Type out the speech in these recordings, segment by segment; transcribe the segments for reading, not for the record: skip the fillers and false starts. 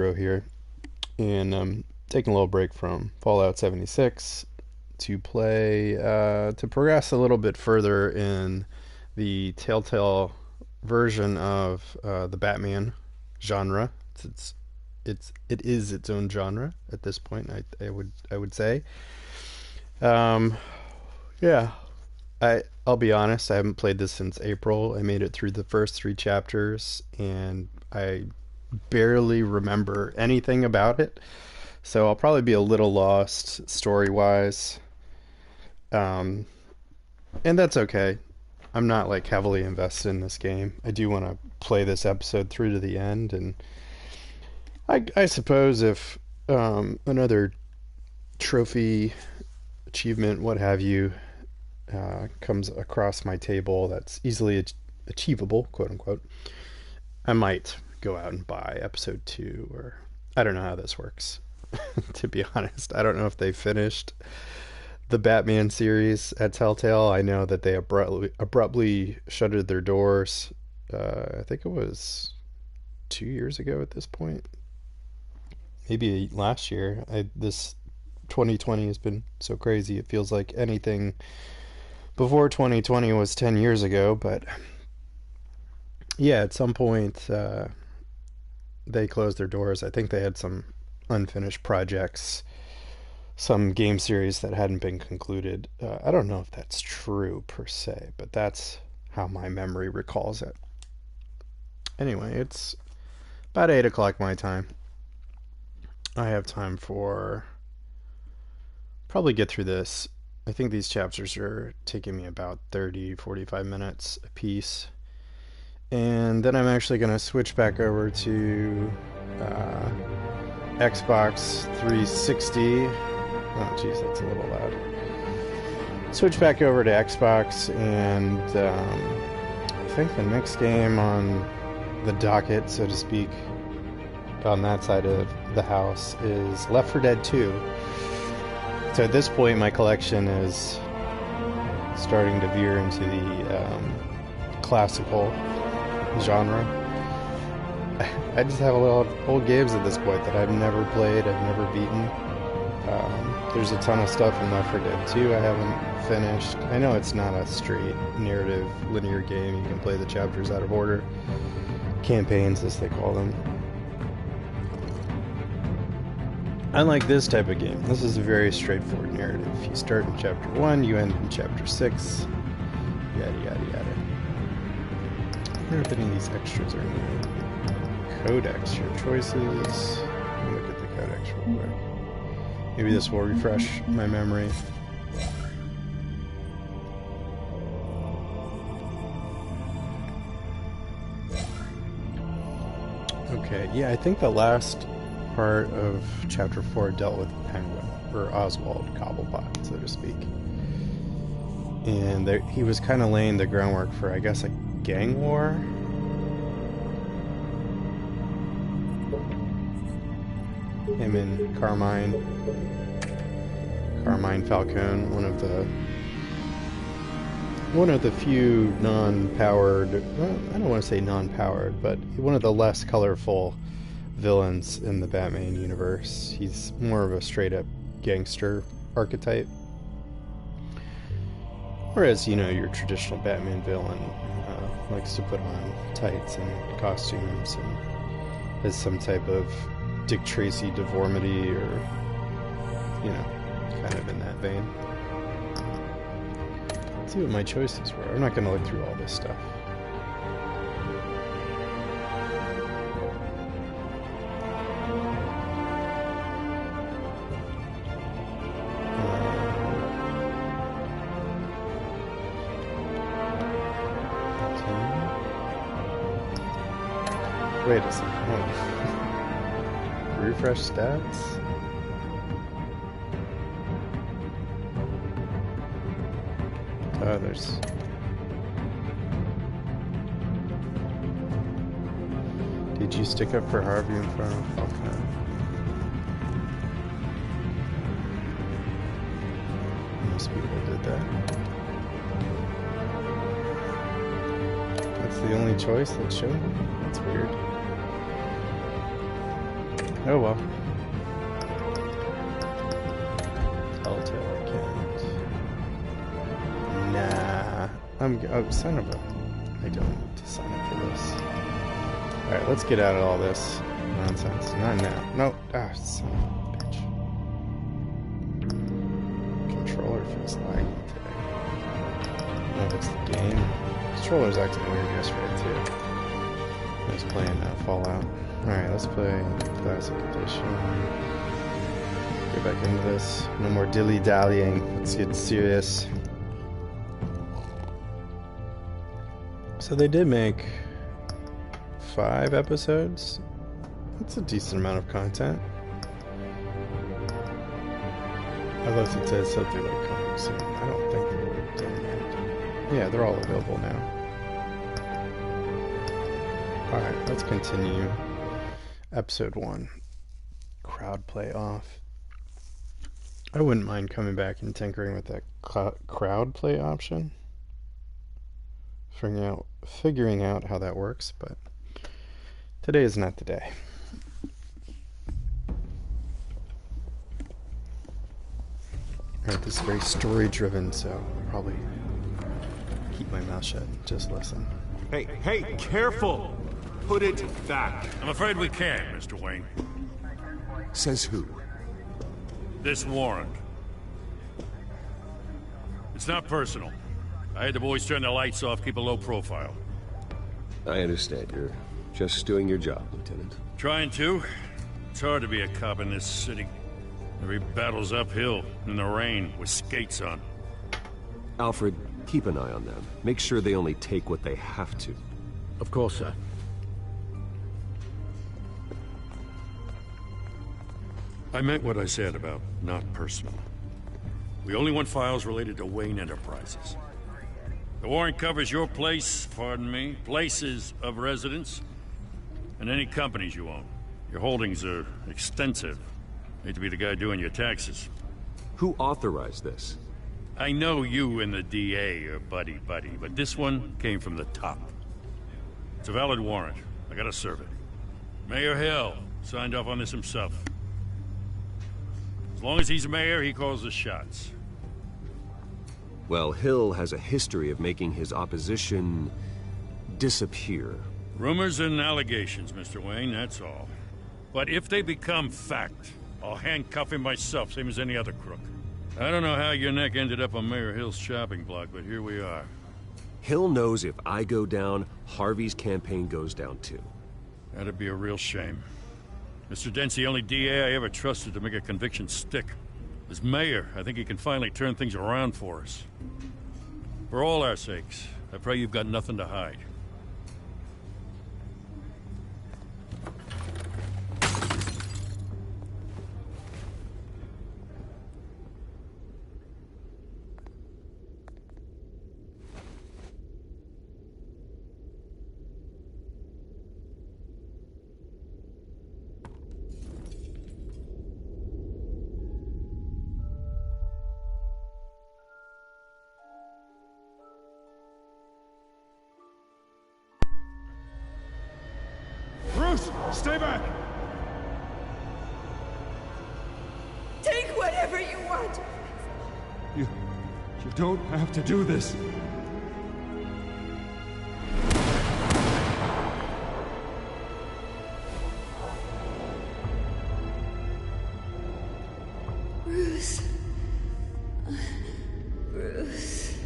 Here, and I'm taking a little break from Fallout 76 to progress a little bit further in the Telltale version of the Batman genre. It is its own genre at this point. I would say. Um, yeah, I'll be honest. I haven't played this since April. I made it through the first three chapters, and I barely remember anything about it. So I'll probably be a little lost story wise. Um, and that's okay. I'm not like heavily invested in this game. I do want to play this episode through to the end, and I suppose if another trophy, achievement, what have you, comes across my table that's easily achievable, quote unquote, I might go out and buy episode two, or I don't know how this works. To be honest, I don't know if they finished the Batman series at Telltale. I know that they abruptly shuttered their doors. I think it was 2 years ago at this point, maybe last year. This 2020 has been so crazy. It feels like anything before 2020 was 10 years ago. But yeah, at some point they closed their doors. I think they had some unfinished projects, some game series that hadn't been concluded. I don't know if that's true per se, but that's how my memory recalls it. Anyway, it's about 8 o'clock my time. I have time for probably get through this. I think these chapters are taking me about 30, 45 minutes a piece. And then I'm actually going to switch back over to Xbox 360. Oh, geez, that's a little loud. Switch back over to Xbox, and I think the next game on the docket, so to speak, on that side of the house is Left 4 Dead 2. So at this point, my collection is starting to veer into the classical genre. I just have a lot of old games at this point that I've never played, I've never beaten. There's a ton of stuff in Left 4 Dead 2 I haven't finished. I know it's not a straight narrative linear game. You can play the chapters out of order. Campaigns, as they call them. Unlike this type of game, this is a very straightforward narrative. You start in chapter 1, you end in chapter 6, yada yada yada. I wonder if any of these extras are new. Codex, your choices. Let me look at the codex real quick. Maybe this will refresh my memory. Okay, yeah, I think the last part of chapter 4 dealt with Penguin, or Oswald Cobblepot, so to speak. And he was kind of laying the groundwork for, I guess, a gang war? Him and Carmine Falcone, one of the few non-powered, well, I don't want to say non-powered, but one of the less colorful villains in the Batman universe. He's more of a straight-up gangster archetype. Whereas, your traditional Batman villain likes to put on tights and costumes and has some type of Dick Tracy deformity, or, kind of in that vein. Let's see what my choices were. I'm not going to look through all this stuff. Wait a second. Oh. Refresh stats? Oh, there's... Did you stick up for Harvey in front of Falcone? Most people did that. That's the only choice that's shown? That's weird. Oh well. Telltale account. Nah. Oh, son of a... I don't need to sign up for this. Alright, let's get out of all this nonsense. Not now. No. Ah, son of a bitch. Controller feels laggy today. I don't know if it's the game. Controller's acting weird yesterday too. I was playing Fallout. Alright, let's play Classic Edition. Get back into this. No more dilly-dallying. Let's get serious. So they did make 5 episodes. That's a decent amount of content. Unless it says something like coming soon. I don't think they're done yet. Yeah, they're all available now. Alright, let's continue. Episode 1. Crowd play off. I wouldn't mind coming back and tinkering with that crowd play option. Figuring out how that works, but today is not the day. Alright, this is very story driven, so I'll probably keep my mouth shut and just listen. Hey, careful! Put it back. I'm afraid we can't, Mr. Wayne. Says who? This warrant. It's not personal. I had the boys turn the lights off, keep a low profile. I understand. You're just doing your job, Lieutenant. Trying to. It's hard to be a cop in this city. Every battle's uphill, in the rain, with skates on. Alfred, keep an eye on them. Make sure they only take what they have to. Of course, sir. I meant what I said about not personal. We only want files related to Wayne Enterprises. The warrant covers your place, pardon me, places of residence, and any companies you own. Your holdings are extensive. Hate to be the guy doing your taxes. Who authorized this? I know you and the DA are buddy-buddy, but this one came from the top. It's a valid warrant. I gotta serve it. Mayor Hill signed off on this himself. As long as he's mayor, he calls the shots. Well, Hill has a history of making his opposition disappear. Rumors and allegations, Mr. Wayne, that's all. But if they become fact, I'll handcuff him myself, same as any other crook. I don't know how your neck ended up on Mayor Hill's shopping block, but here we are. Hill knows if I go down, Harvey's campaign goes down too. That'd be a real shame. Mr. Dent's the only DA I ever trusted to make a conviction stick. As mayor, I think he can finally turn things around for us. For all our sakes, I pray you've got nothing to hide. Bruce, stay back! Take whatever you want. You don't have to do this. Bruce. Bruce.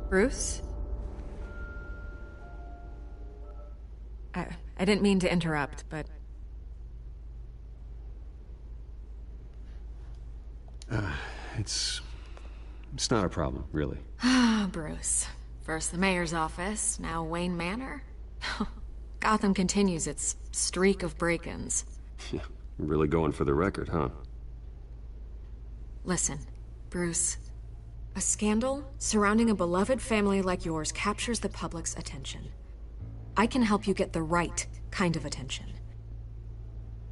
Bruce? I didn't mean to interrupt, but... It's not a problem, really. Ah, Bruce. First the mayor's office, now Wayne Manor. Gotham continues its streak of break-ins. Yeah, really going for the record, huh? Listen, Bruce. A scandal surrounding a beloved family like yours captures the public's attention. I can help you get the right kind of attention.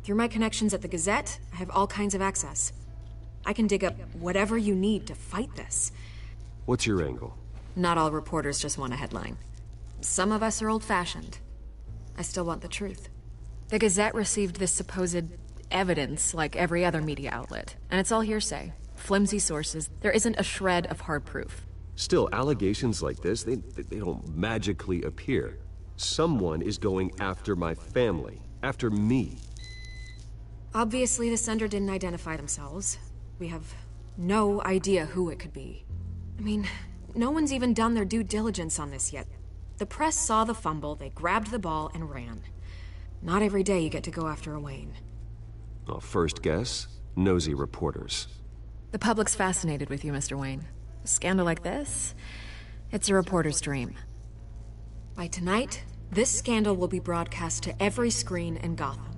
Through my connections at the Gazette, I have all kinds of access. I can dig up whatever you need to fight this. What's your angle? Not all reporters just want a headline. Some of us are old-fashioned. I still want the truth. The Gazette received this supposed evidence like every other media outlet, and it's all hearsay. Flimsy sources. There isn't a shred of hard proof. Still, allegations like this, they don't magically appear. Someone is going after my family, after me. Obviously, the sender didn't identify themselves. We have no idea who it could be. I mean, no one's even done their due diligence on this yet. The press saw the fumble, they grabbed the ball and ran. Not every day you get to go after a Wayne. Well, first guess, nosy reporters. The public's fascinated with you, Mr. Wayne. A scandal like this, it's a reporter's dream. By tonight, this scandal will be broadcast to every screen in Gotham.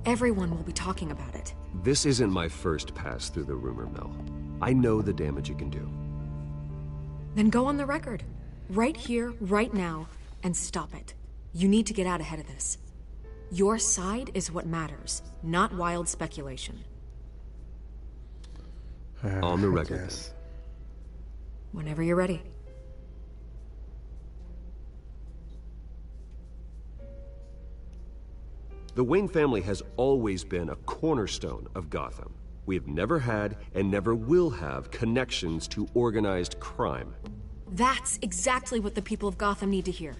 Everyone will be talking about it. This isn't my first pass through the rumor mill. I know the damage it can do. Then go on the record. Right here, right now, and stop it. You need to get out ahead of this. Your side is what matters, not wild speculation. On the record. Whenever you're ready. The Wayne family has always been a cornerstone of Gotham. We have never had and never will have connections to organized crime. That's exactly what the people of Gotham need to hear.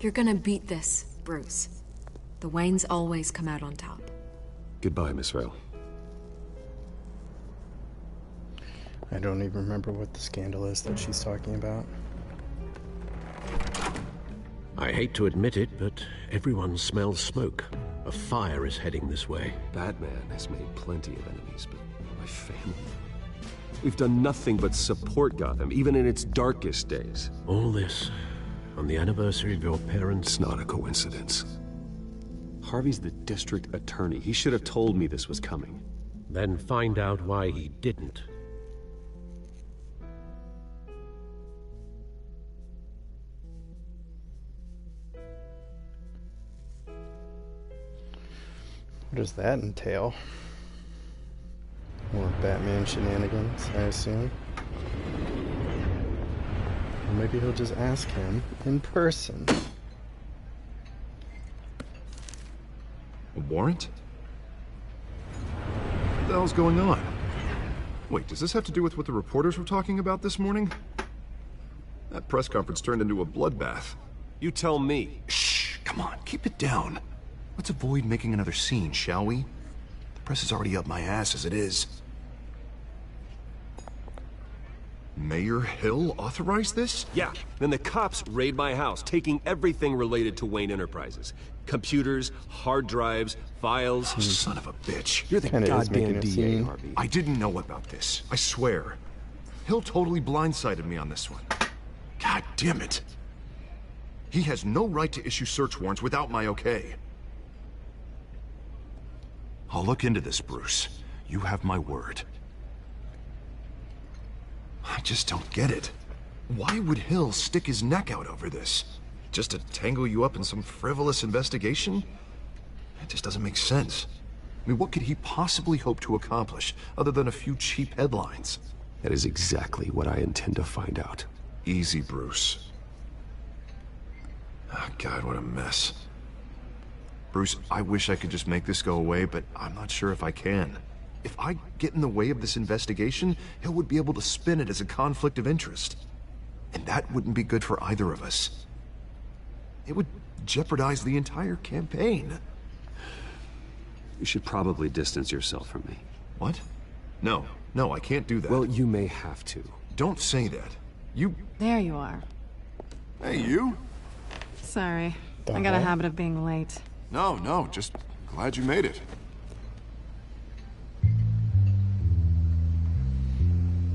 You're gonna beat this, Bruce. The Waynes always come out on top. Goodbye, Miss Vale. I don't even remember what the scandal is that she's talking about. I hate to admit it, but everyone smells smoke. A fire is heading this way. Batman has made plenty of enemies, but my family... We've done nothing but support Gotham, even in its darkest days. All this on the anniversary of your parents'... It's not a coincidence. Harvey's the district attorney. He should have told me this was coming. Then find out why he didn't. What does that entail? More Batman shenanigans, I assume. Or maybe he'll just ask him in person. A warrant? What the hell's going on? Wait, does this have to do with what the reporters were talking about this morning? That press conference turned into a bloodbath. You tell me. Shh, come on, keep it down. Let's avoid making another scene, shall we? The press is already up my ass as it is. Mayor Hill authorized this? Yeah, then the cops raid my house, taking everything related to Wayne Enterprises. Computers, hard drives, files. Oh, son of a bitch. You're the Kinda is making goddamn a DA, scene. Harvey. I didn't know about this. I swear. Hill totally blindsided me on this one. God damn it. He has no right to issue search warrants without my okay. I'll look into this, Bruce. You have my word. I just don't get it. Why would Hill stick his neck out over this? Just to tangle you up in some frivolous investigation? It just doesn't make sense. I mean, what could he possibly hope to accomplish other than a few cheap headlines? That is exactly what I intend to find out. Easy, Bruce. Oh, God, what a mess. Bruce, I wish I could just make this go away, but I'm not sure if I can. If I get in the way of this investigation, Hill would be able to spin it as a conflict of interest. And that wouldn't be good for either of us. It would jeopardize the entire campaign. You should probably distance yourself from me. What? No, I can't do that. Well, you may have to. Don't say that. You... There you are. Hey, you? Sorry. I got a habit of being late. No, just glad you made it.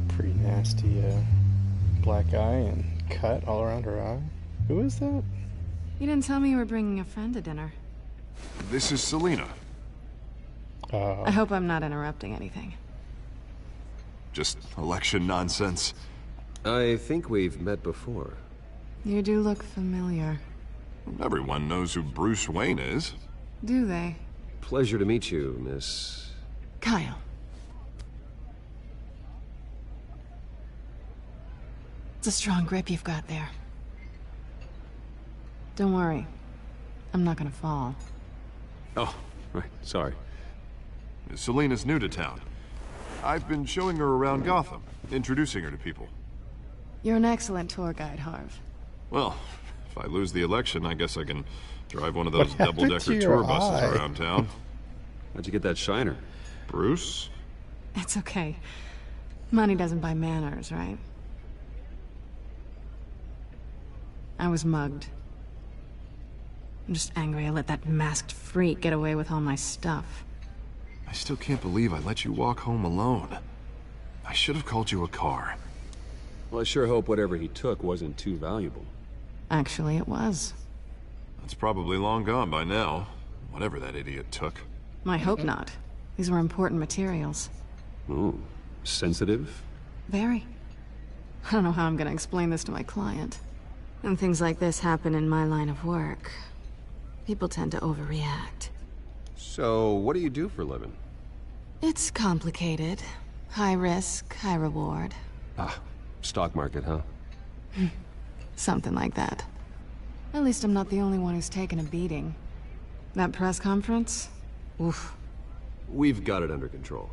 Pretty nasty black eye and cut all around her eye. Who is that? You didn't tell me you were bringing a friend to dinner. This is Selina. I hope I'm not interrupting anything. Just election nonsense. I think we've met before. You do look familiar. Everyone knows who Bruce Wayne is. Do they? Pleasure to meet you, Miss... Kyle. It's a strong grip you've got there. Don't worry. I'm not gonna fall. Oh, right. Sorry. Selena's new to town. I've been showing her around Gotham, introducing her to people. You're an excellent tour guide, Harv. Well, if I lose the election, I guess I can drive one of What those happened double-decker to tour your buses eye? around town. How'd you get that shiner? Bruce? It's okay. Money doesn't buy manners, right? I was mugged. I'm just angry I let that masked freak get away with all my stuff. I still can't believe I let you walk home alone. I should have called you a car. Well, I sure hope whatever he took wasn't too valuable. Actually, it was. That's probably long gone by now, whatever that idiot took. I hope not. These were important materials. Ooh, sensitive? Very. I don't know how I'm gonna explain this to my client. When things like this happen in my line of work, people tend to overreact. So, what do you do for a living? It's complicated. High risk, high reward. Ah, stock market, huh? Something like that. At least I'm not the only one who's taken a beating. That press conference? Oof. We've got it under control.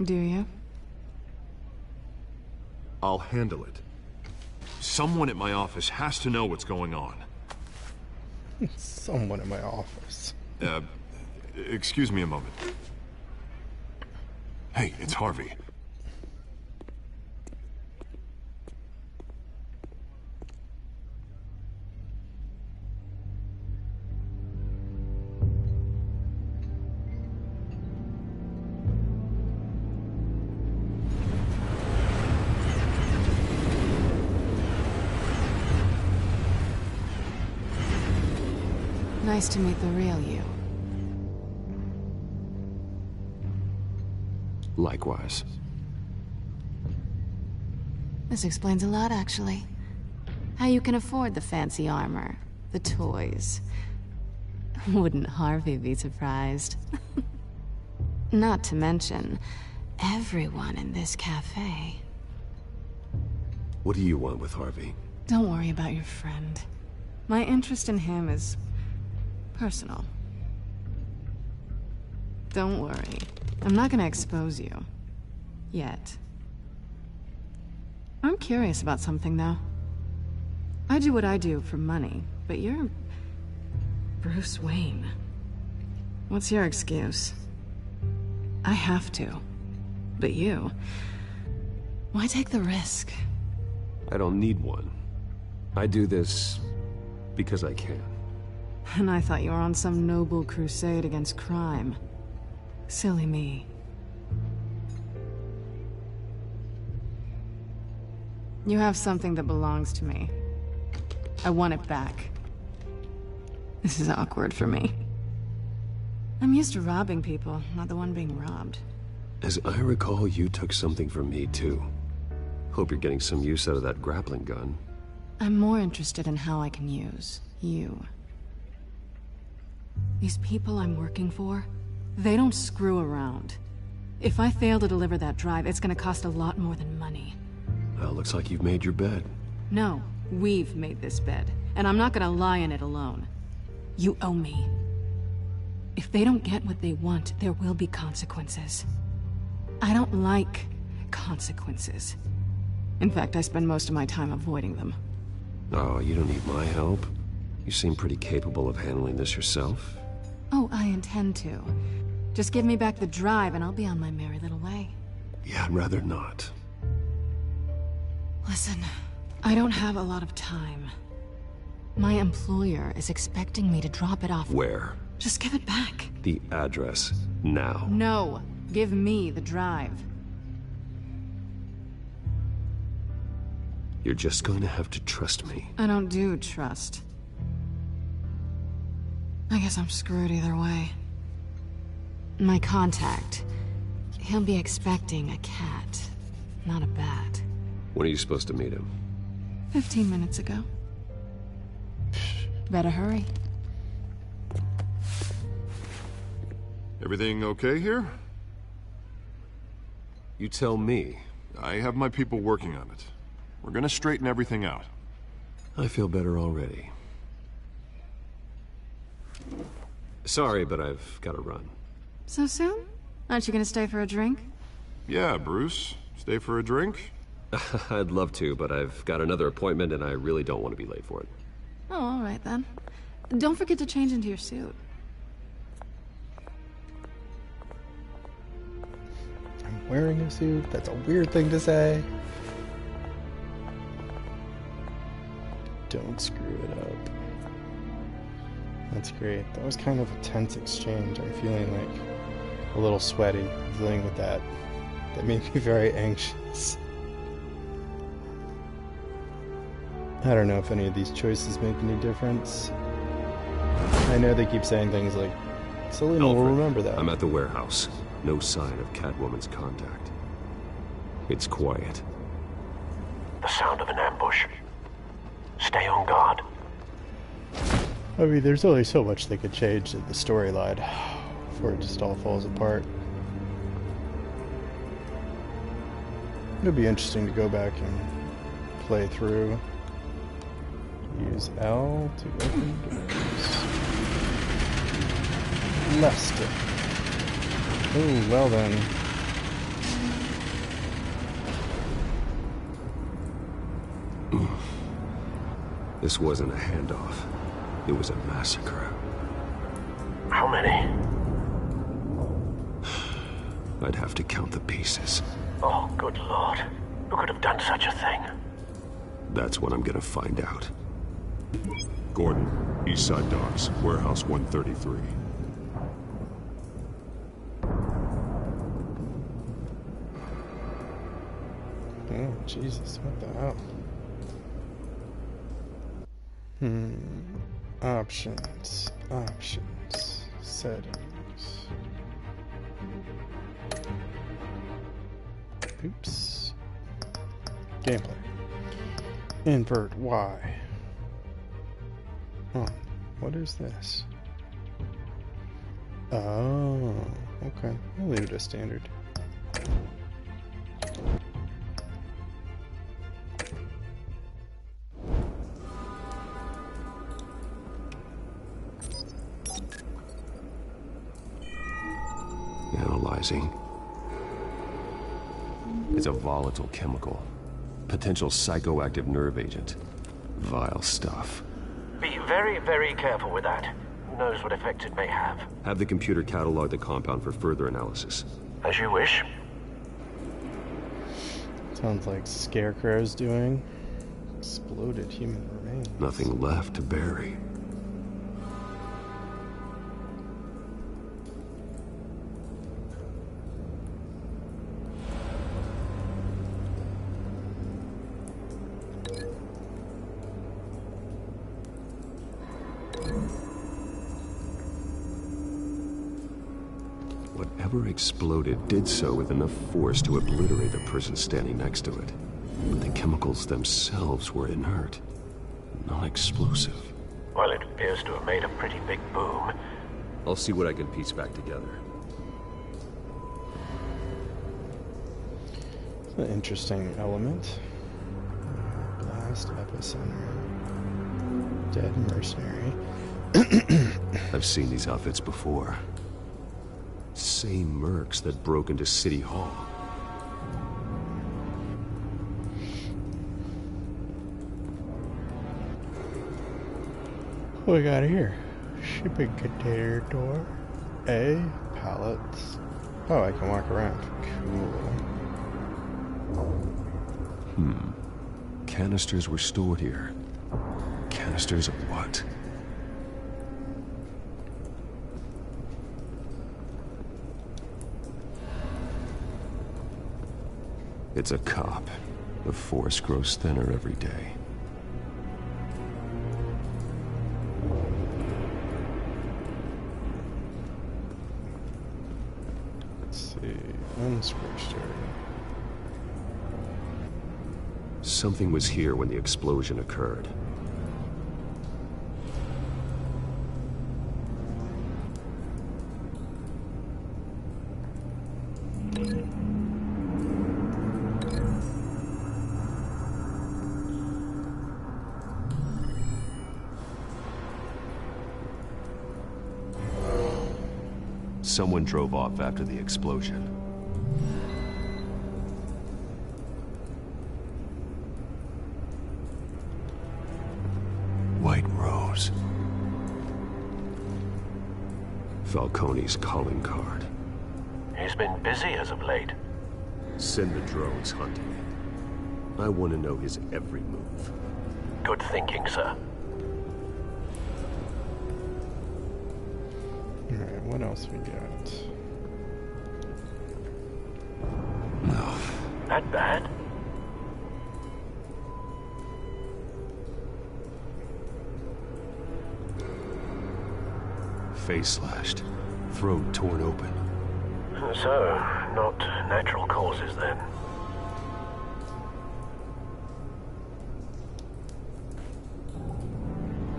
Do you? I'll handle it. Someone at my office has to know what's going on. Someone in my office. Excuse me a moment. Hey, it's Harvey. Nice to meet the real you. Likewise. This explains a lot, actually. How you can afford the fancy armor, the toys. Wouldn't Harvey be surprised? Not to mention, everyone in this cafe. What do you want with Harvey? Don't worry about your friend. My interest in him is personal. Don't worry. I'm not gonna expose you. Yet. I'm curious about something, though. I do what I do for money, but you're Bruce Wayne. What's your excuse? I have to. But you... why take the risk? I don't need one. I do this because I can. And I thought you were on some noble crusade against crime. Silly me. You have something that belongs to me. I want it back. This is awkward for me. I'm used to robbing people, not the one being robbed. As I recall, you took something from me, too. Hope you're getting some use out of that grappling gun. I'm more interested in how I can use you. These people I'm working for, they don't screw around. If I fail to deliver that drive, it's gonna cost a lot more than money. Well, looks like you've made your bed. No, we've made this bed, and I'm not gonna lie in it alone. You owe me. If they don't get what they want, there will be consequences. I don't like consequences. In fact, I spend most of my time avoiding them. Oh, you don't need my help. You seem pretty capable of handling this yourself. Oh, I intend to. Just give me back the drive and I'll be on my merry little way. Yeah, I'd rather not. Listen, I don't have a lot of time. My employer is expecting me to drop it off. Where? Just give it back. The address, now. No, give me the drive. You're just going to have to trust me. I don't do trust. I guess I'm screwed either way. My contact, he'll be expecting a cat, not a bat. When are you supposed to meet him? 15 minutes ago. Better hurry. Everything okay here? You tell me. I have my people working on it. We're gonna straighten everything out. I feel better already. Sorry, but I've got to run. So soon? Aren't you gonna stay for a drink? Yeah, Bruce. Stay for a drink? I'd love to, but I've got another appointment and I really don't want to be late for it. Oh, all right then. Don't forget to change into your suit. I'm wearing a suit? That's a weird thing to say. Don't screw it up. That's great. That was kind of a tense exchange. I'm feeling like a little sweaty dealing with that. That made me very anxious. I don't know if any of these choices make any difference. I know they keep saying things like, Selena will remember that. I'm at the warehouse. No sign of Catwoman's contact. It's quiet. The sound of an ambush. Stay on guard. I mean, there's only so much they could change in the storyline before it just all falls apart. It'll be interesting to go back and play through. Use L to open doors. Left stick. Oh, well then. This wasn't a handoff. It was a massacre. How many? I'd have to count the pieces. Oh, good lord. Who could have done such a thing? That's what I'm gonna find out. Gordon, Eastside Docks, Warehouse 133. Oh, Jesus, what the hell? Options. Settings. Oops. Gameplay. Invert Y. Oh, what is this? Oh, okay. I'll leave it as standard. Analyzing. It's a volatile chemical. Potential psychoactive nerve agent. Vile stuff. Be very, very careful with that. Who knows what effect it may have. Have the computer catalog the compound for further analysis. As you wish. Sounds like Scarecrow's doing. Exploded human remains. Nothing left to bury. Whatever exploded did so with enough force to obliterate the person standing next to it. But the chemicals themselves were inert, non-explosive. Well, it appears to have made a pretty big boom. I'll see what I can piece back together. It's an interesting element. Blast epicenter. Dead mercenary. I've seen these outfits before. Same mercs that broke into City Hall. What we got here? Shipping container door. A. Pallets. Oh, I can walk around. Cool. Canisters were stored here. Canisters of what? It's a cop. The force grows thinner every day. Let's see. Unsquished area. Something was here when the explosion occurred. someone drove off after the explosion. White Rose. Falcone's calling card. He's been busy as of late. Send the drones hunting. I want to know his every move. Good thinking, sir. Alright, what else we got? No. That bad? Face slashed. Throat torn open. So, not natural causes then.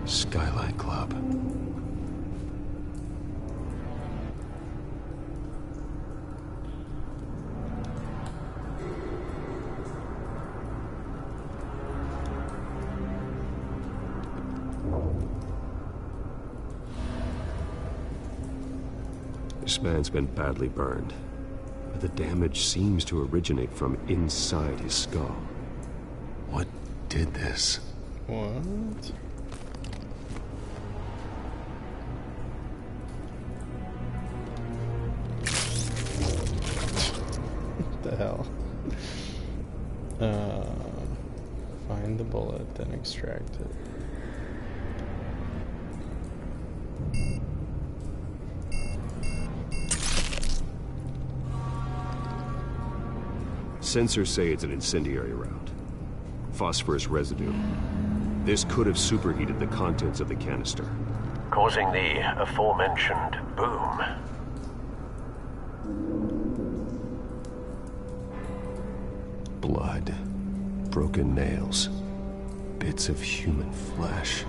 Skylight Club. This man's been badly burned, but the damage seems to originate from inside his skull. What did this? What? What the hell? Find the bullet, then extract it. Sensors say it's an incendiary round. Phosphorus residue. This could have superheated the contents of the canister. Causing the aforementioned boom. Blood. Broken nails. Bits of human flesh.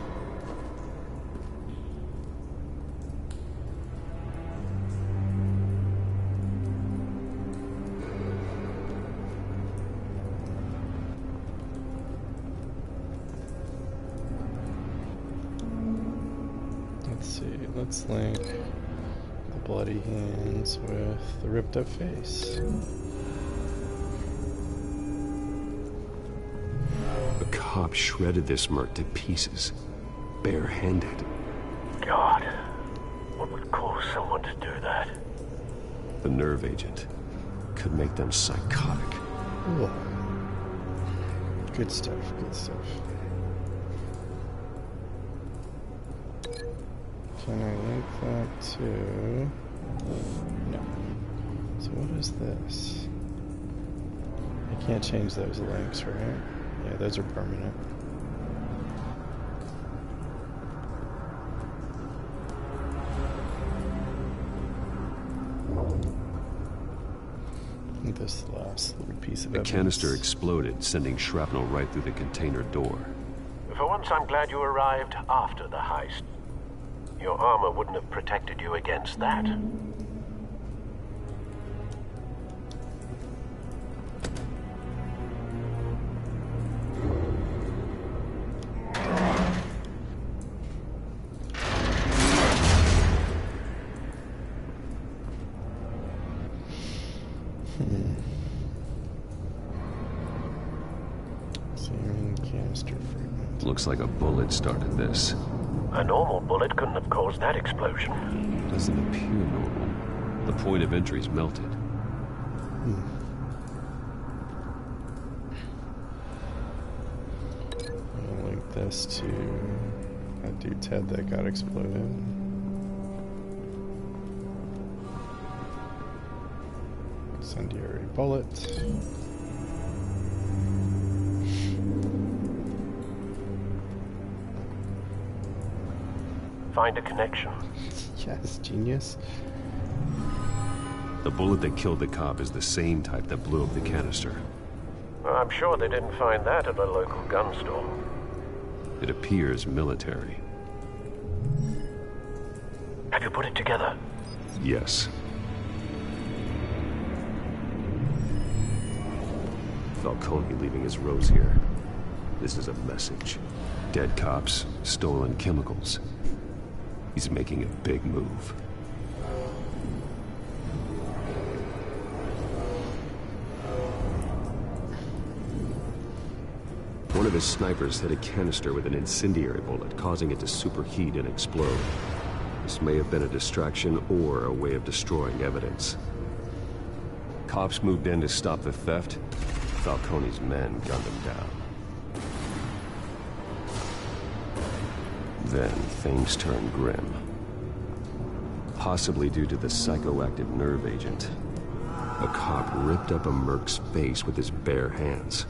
Let's see, let's link the bloody hands with the ripped up face. A cop shredded this merc to pieces. Barehanded. God, what would cause someone to do that? The nerve agent could make them psychotic. Ooh. Good stuff, good stuff. Can I link that to... No. So what is this? I can't change those links, right? Yeah, those are permanent. This last little piece of The evidence. canister exploded, sending shrapnel right through the container door. For once, I'm glad you arrived after the heist. Your armor wouldn't have protected you against that. Searing canister fragment. Looks like a bullet started this. A normal bullet couldn't have caused that explosion. Doesn't appear normal. The point of entry's melted. I'll link this to that dude's head that got exploded. Incendiary bullet. Find a connection. Yes, genius. The bullet that killed the cop is the same type that blew up the canister. I'm sure they didn't find that at a local gun store. It appears military. Have you put it together? Yes. Falcone leaving his rose here. This is a message. Dead cops, stolen chemicals. He's making a big move. One of his snipers hit a canister with an incendiary bullet, causing it to superheat and explode. This may have been a distraction or a way of destroying evidence. Cops moved in to stop the theft. Falcone's men gunned him down. Then things turned grim. Possibly due to the psychoactive nerve agent. A cop ripped up a merc's face with his bare hands.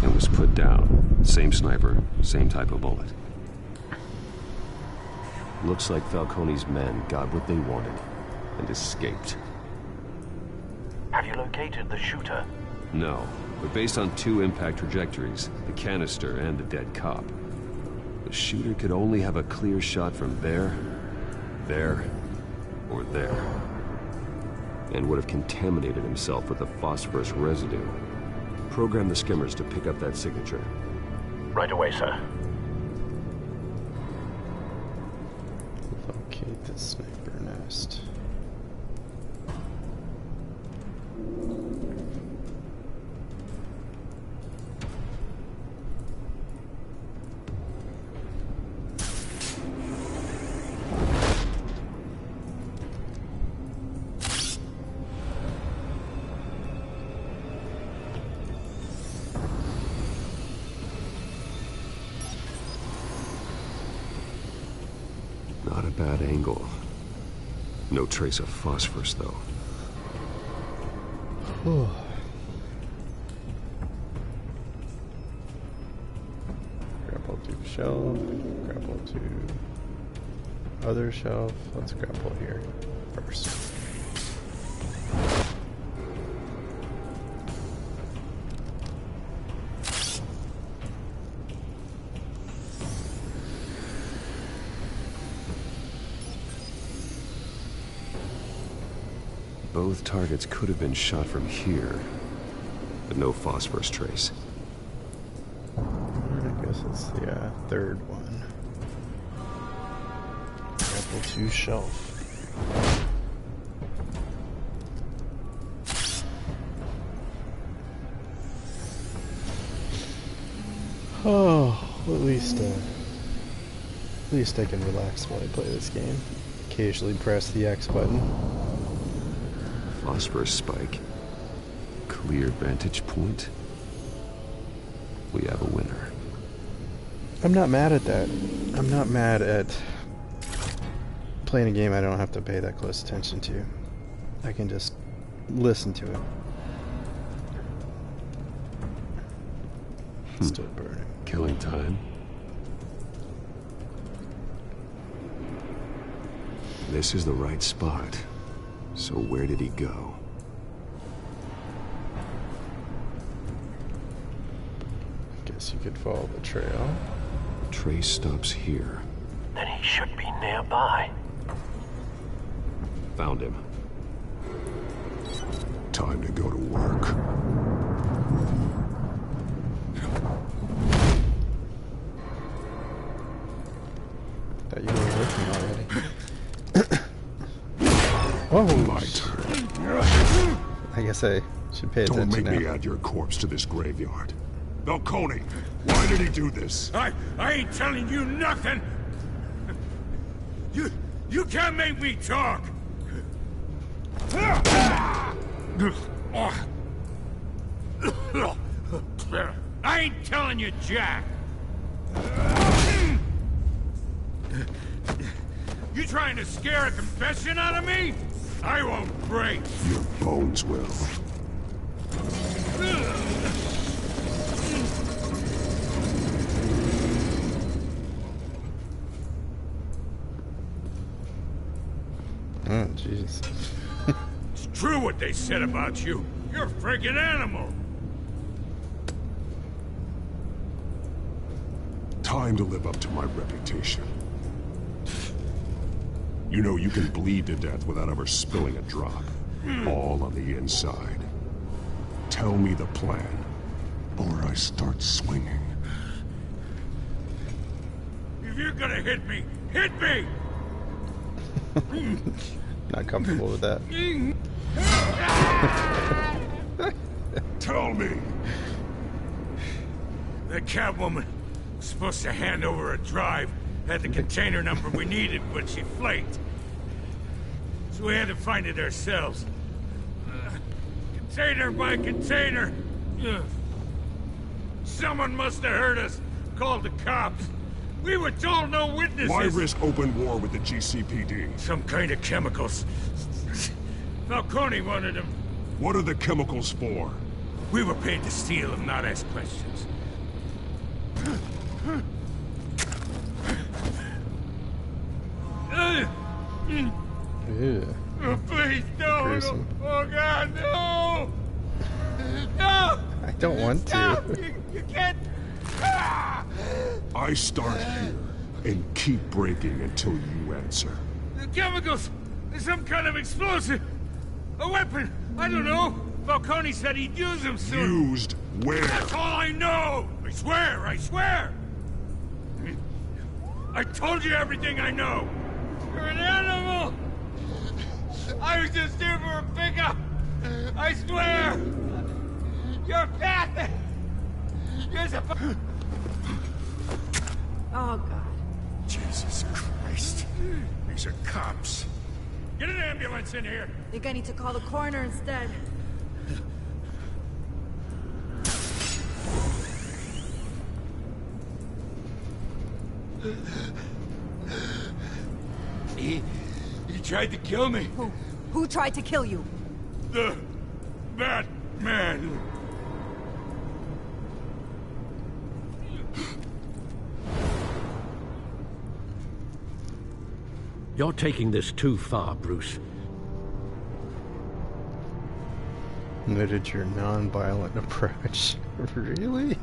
And was put down. Same sniper, same type of bullet. Looks like Falcone's men got what they wanted and escaped. Have you located the shooter? No, but based on 2 impact trajectories, the canister and the dead cop, the shooter could only have a clear shot from there, or there. And would have contaminated himself with the phosphorus residue. Program the skimmers to pick up that signature. Right away, sir. Locate the sniper nest. Not a bad angle. No trace of phosphorus, though. Grapple to shelf, grapple to other shelf. Let's grapple here first. Both targets could have been shot from here, but no phosphorus trace. I guess it's the third one. Grapple to shelf. Oh, at least I can relax while I play this game. Occasionally press the X button. Phosphorus spike. Clear vantage point. We have a winner. I'm not mad at that. I'm not mad at playing a game I don't have to pay that close attention to. I can just listen to it. Still burning. Killing time. This is the right spot. So where did he go? Guess you could follow the trail. Trace stops here. Then he should be nearby. Found him. Time to go to work. Thought you were working already. Oh, My turn. I guess I should pay attention Don't make now. me add your corpse to this graveyard. Falcone, why did he do this? I ain't telling you nothing! You can't make me talk! I ain't telling you jack! You trying to scare a confession out of me? I won't break! Your bones will. Oh, jeez. It's true what they said about you. You're a friggin' animal! Time to live up to my reputation. You know you can bleed to death without ever spilling a drop. All on the inside. Tell me the plan, or I start swinging. If you're gonna hit me, hit me! Not comfortable with that. Tell me, That Catwoman was supposed to hand over a drive, had the container number we needed, but she flaked. So we had to find it ourselves. Container by container. Someone must have heard us, called the cops. We were told no witnesses. Why risk open war with the GCPD? Some kind of chemicals. Falcone wanted them. What are the chemicals for? We were paid to steal them, not ask questions. Ew. Oh, please, no! Gruesome. Oh, God, no! No! I don't want Stop! to. You can't... Ah! I start here and keep breaking until you answer. The chemicals! There's some kind of explosive! A weapon! I don't know! Falcone said he'd use them soon! Used where? That's all I know! I swear! I swear! I told you everything I know! You're an animal! I was just here for a pickup! I swear! You're pathetic! You're supposed... Oh, God. Jesus Christ. These are cops. Get an ambulance in here! Think I need to call the coroner instead. He tried to kill me. Who tried to kill you? The Batman. You're taking this too far, Bruce. Noted your non-violent approach. Really?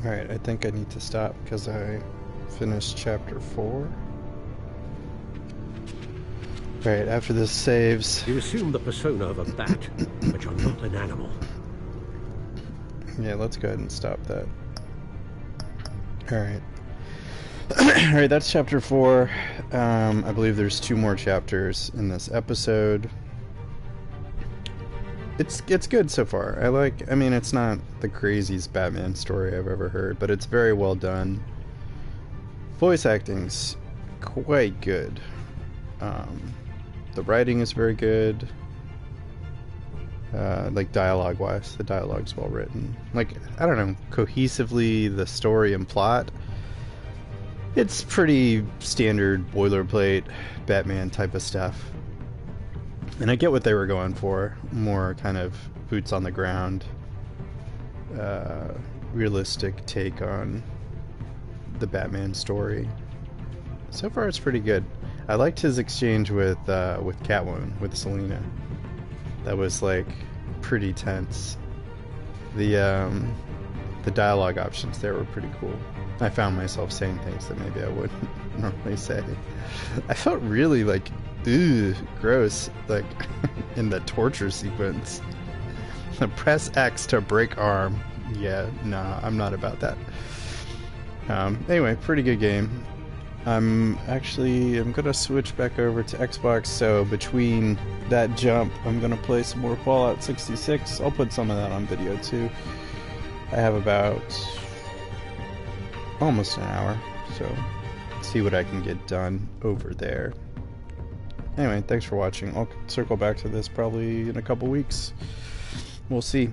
Alright, I think I need to stop because I finished chapter 4. Alright, after this saves... You assume the persona of a bat, but you're not an animal. Yeah, let's go ahead and stop that. Alright. Alright, that's chapter 4. I believe there's 2 more chapters in this episode. It's good so far. I mean, it's not the craziest Batman story I've ever heard, but it's very well done. Voice acting's quite good. The writing is very good. Like dialogue-wise, the dialogue's well written. Like, I don't know, cohesively, the story and plot, it's pretty standard boilerplate Batman type of stuff. And I get what they were going for, more kind of boots on the ground, realistic take on the Batman story. So far, it's pretty good. I liked his exchange with Catwoman, with Selina. That was like pretty tense. The dialogue options there were pretty cool. I found myself saying things that maybe I wouldn't normally say. I felt really like, ooh, gross, like in the torture sequence. Press X to break arm. Yeah, nah, I'm not about that. Anyway, pretty good game. I'm gonna switch back over to Xbox, so between that jump, I'm gonna play some more Fallout 66. I'll put some of that on video too. I have about almost an hour, so see what I can get done over there. Anyway, thanks for watching. I'll circle back to this probably in a couple weeks. We'll see.